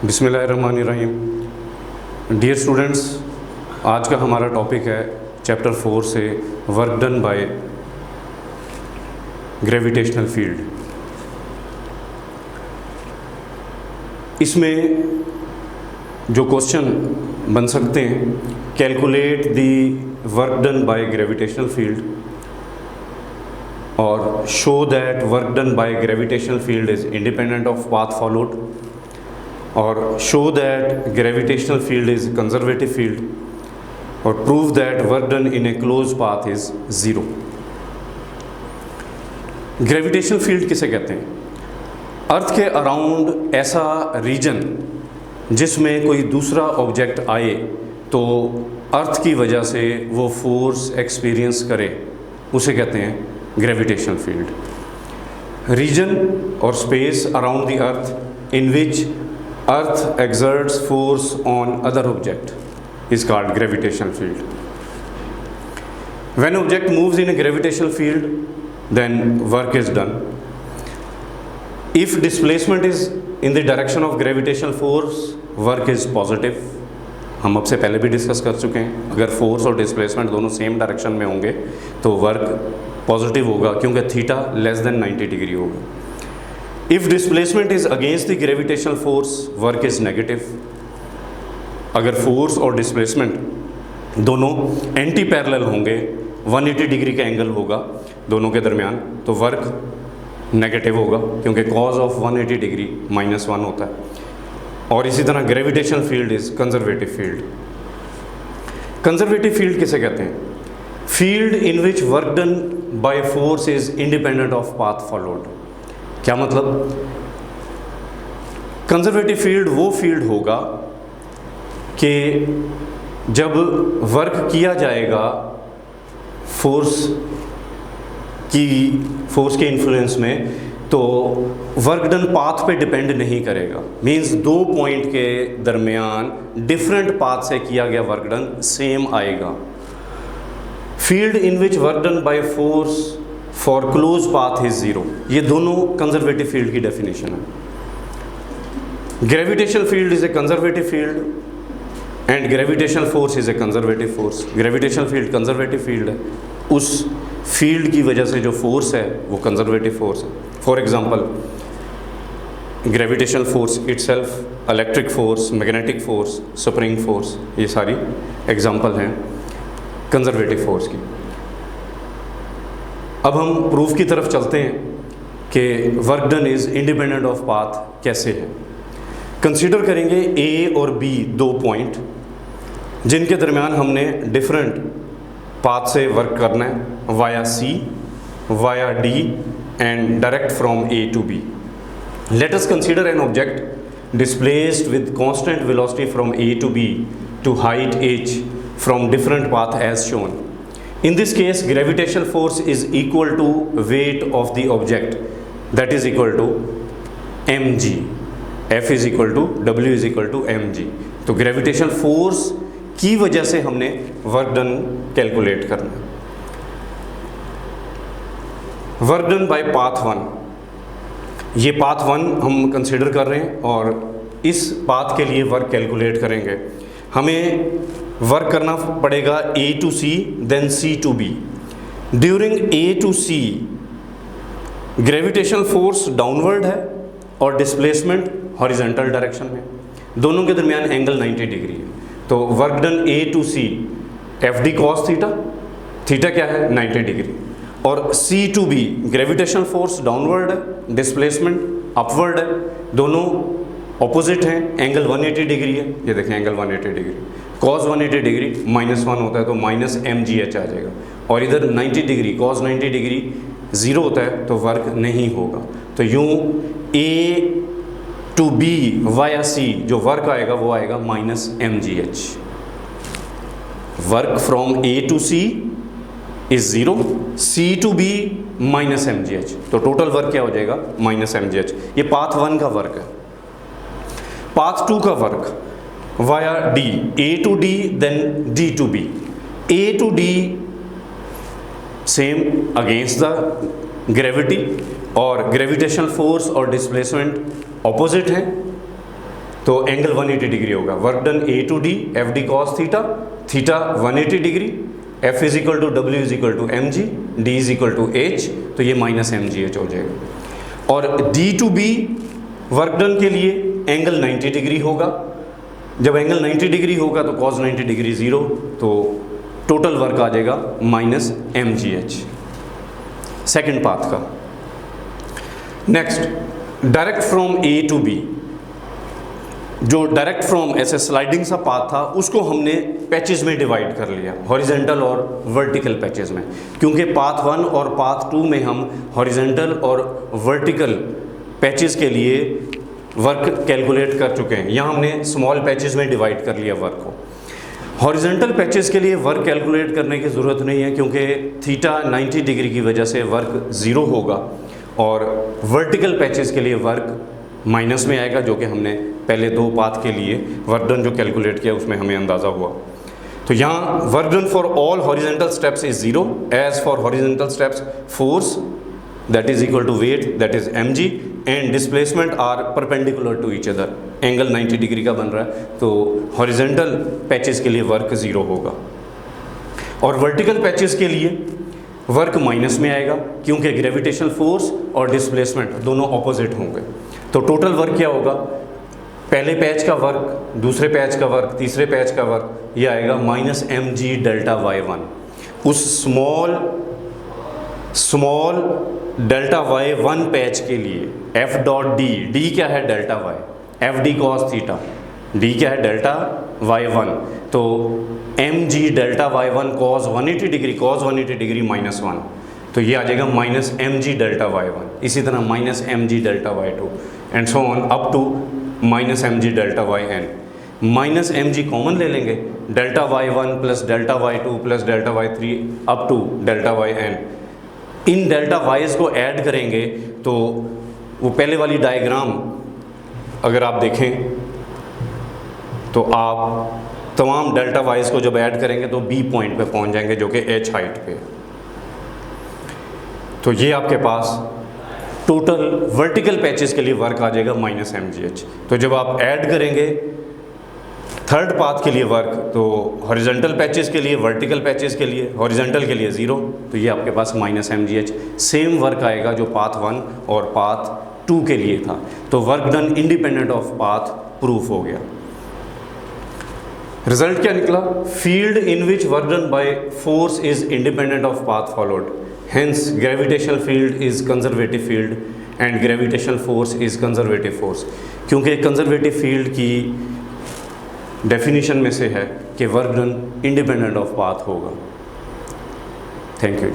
बिस्मिल्लाहिर्रहमानिर्रहीम। Dear students, आज का हमारा टॉपिक है चैप्टर 4 से work done by gravitational field. इसमें जो क्वेश्चन बन सकते हैं, calculate the work done by gravitational field और show that work done by gravitational field is independent of path followed, और show that gravitational field is conservative field, और prove that work done in a close path is zero. Gravitational field किसे कहते हैं? अर्थ के around ऐसा reason जिसमें कोई दूसरा ऑब्जेक्ट आए तो अर्थ की वजह से वो फोर्स एक्सपीरियंस करे, उसे कहते हैं ग्रेविटेशनल फील्ड। रीजन और space around the earth in which Earth exerts force on other object is called gravitational field. When object moves in a gravitational field, then work is done. If displacement is in the direction of gravitational force, work is positive. हम अब से पहले भी discuss कर चुके हैं, अगर force और डिस्प्लेसमेंट दोनों सेम डायरेक्शन में होंगे तो वर्क पॉजिटिव होगा, क्योंकि थीटा लेस देन 90 डिग्री होगा। If displacement is against the gravitational force, work is negative. अगर फोर्स और डिस्प्लेसमेंट दोनों एंटी पैरेलल होंगे, 180 डिग्री का एंगल होगा दोनों के दरमियान, तो वर्क नेगेटिव होगा, क्योंकि कॉज ऑफ 180 डिग्री -1 होता है। और इसी तरह gravitational field is conservative field. Conservative field किसे कहते हैं? Field in which work done by force is independent of path followed. क्या मतलब? कंजर्वेटिव फील्ड वो फील्ड होगा कि जब वर्क किया जाएगा फोर्स के इन्फ्लुएंस में, तो वर्क डन पाथ पे डिपेंड नहीं करेगा। मींस दो पॉइंट के दरमियान डिफरेंट पाथ से किया गया वर्क डन सेम आएगा। Field in which work done by force for close path is zero. ये दोनों कंजर्वेटिव फील्ड की डेफिनेशन है। Gravitational field is a conservative field and gravitational force is a conservative force. Gravitational field conservative field है, उस field की वजह से जो फोर्स है वो कंजर्वेटिव फोर्स है। For example, gravitational force itself, electric force, magnetic force, spring force, ये सारी एग्जांपल हैं कंजर्वेटिव फोर्स की। अब हम प्रूफ की तरफ चलते हैं कि work done is independent of path कैसे है। कंसीडर करेंगे ए और बी दो पॉइंट जिनके दरमियान हमने डिफरेंट पाथ से वर्क करना है, via C, via D and direct from A to B. Let us consider an object displaced with constant velocity from A to B to height h from different path as shown. In this case, gravitational force is equal to weight of the object, that is equal to mg. F is equal to W is equal to mg. तो gravitational force की वजह से हमने work done calculate करना है। Work done bye path 1, ये path 1 हम consider कर रहे हैं और इस पाथ के लिए वर्क कैलकुलेट करेंगे। हमें वर्क करना पड़ेगा A to C then C to B। During A to C gravitational force downward है और डिस्प्लेसमेंट हॉरिजॉन्टल डायरेक्शन में, दोनों के दरमियान एंगल 90 डिग्री है। तो work done A to C FD cos theta, theta क्या है 90 डिग्री, और C to B gravitational force downward है, डिस्प्लेसमेंट अपवर्ड है, दोनों ऑपोजिट हैं, एंगल 180 डिग्री है। ये देखें एंगल 180 डिग्री, cos 180 डिग्री -1 होता है तो -mgh आ जाएगा, और इधर 90 डिग्री cos 90 डिग्री 0 होता है तो वर्क नहीं होगा। तो यूँ A to B via C जो वर्क आएगा वो आएगा -mgh। Work from A to C is 0, C to B -mgh, तो टोटल वर्क क्या हो जाएगा -mgh। ये पाथ 1 का वर्क है। पाथ 2 का work via D, A to D then D to B। A to D same against the gravity, और gravitational force और डिस्प्लेसमेंट ऑपोजिट हैं, तो एंगल 180 डिग्री होगा। Work done A to D F D cos theta, theta 180 degree, F is equal to W is equal to M G, D is equal to H, तो ये minus M G H हो जाएगा। और D to B work done के लिए angle 90 degree होगा। जब angle 90 degree होगा तो कॉस 90 डिग्री 0, तो टोटल वर्क आ जाएगा minus M G H, second path का। Next, direct from A to B, जो डायरेक्ट फ्रॉम ऐसे स्लाइडिंग सा पाथ था उसको हमने पैचेस में डिवाइड कर लिया, हॉरिजेंटल और वर्टिकल पैचेस में, क्योंकि पाथ 1 और पाथ 2 में हम हॉरिजेंटल और वर्टिकल पैचेस के लिए वर्क कैलकुलेट कर चुके हैं। यहाँ हमने स्मॉल पैचेस में डिवाइड कर लिया वर्क को। हॉरिजेंटल पैचेस के लिए वर्क कैलकुलेट करने की ज़रूरत नहीं है, क्योंकि थीटा 90 डिग्री की वजह से वर्क 0 होगा, और वर्टिकल पैचेस के लिए वर्क माइनस में आएगा, जो कि हमने पहले 2 पाथ के लिए वर्क डन जो कैलकुलेट किया उसमें हमें अंदाज़ा हुआ। तो यहाँ work done for all horizontal steps is 0, as for horizontal steps force that is equal to weight, that is mg, and displacement are perpendicular to each other, angle 90 degree का बन रहा है, तो हॉरिजेंटल पैचेस के लिए work 0 होगा, और vertical patches के लिए वर्क माइनस में आएगा, क्योंकि ग्रेविटेशनल फोर्स और डिस्प्लेसमेंट दोनों ऑपोजिट होंगे। तो टोटल वर्क क्या होगा, पहले पैच का वर्क, दूसरे पैच का वर्क, तीसरे पैच का वर्क, ये आएगा minus M G delta y1। उस स्मॉल डेल्टा y1 पैच के लिए एफ डॉट डी, डी क्या है delta y, F D cos theta, D क्या है डेल्टा y1, तो M G delta y1 cos 180 degree, cos 180 degree minus 1, तो ये आ जाएगा minus M G delta y1। इसी तरह minus M G delta y2 and so on up to minus M G delta yn। Minus M G common ले लेंगे, delta y1 plus delta y2 plus delta y3 up to delta yn। इन delta y's को add करेंगे तो वो पहले वाली diagram अगर आप देखें तो आप तमाम डेल्टा वाइज को जब ऐड करेंगे तो बी पॉइंट पे पहुंच जाएंगे, जो कि एच हाइट पे। तो ये आपके पास टोटल वर्टिकल पैचेस के लिए वर्क आ जाएगा माइनस एम जी एच। तो जब आप ऐड करेंगे थर्ड पाथ के लिए वर्क, तो हॉरिजेंटल पैचेस के लिए, वर्टिकल पैचेस के लिए, हॉरिजेंटल के लिए 0, तो ये आपके पास minus M G H. Same work आएगा जो पाथ 1 और पाथ 2 के लिए था। तो work done independent of path proof हो गया। रिजल्ट क्या निकला, field in which work done by force is independent of path followed, hence gravitational field is conservative field and gravitational force is conservative force. क्योंकि conservative field की definition में से है कि work done independent of path होगा। Thank you.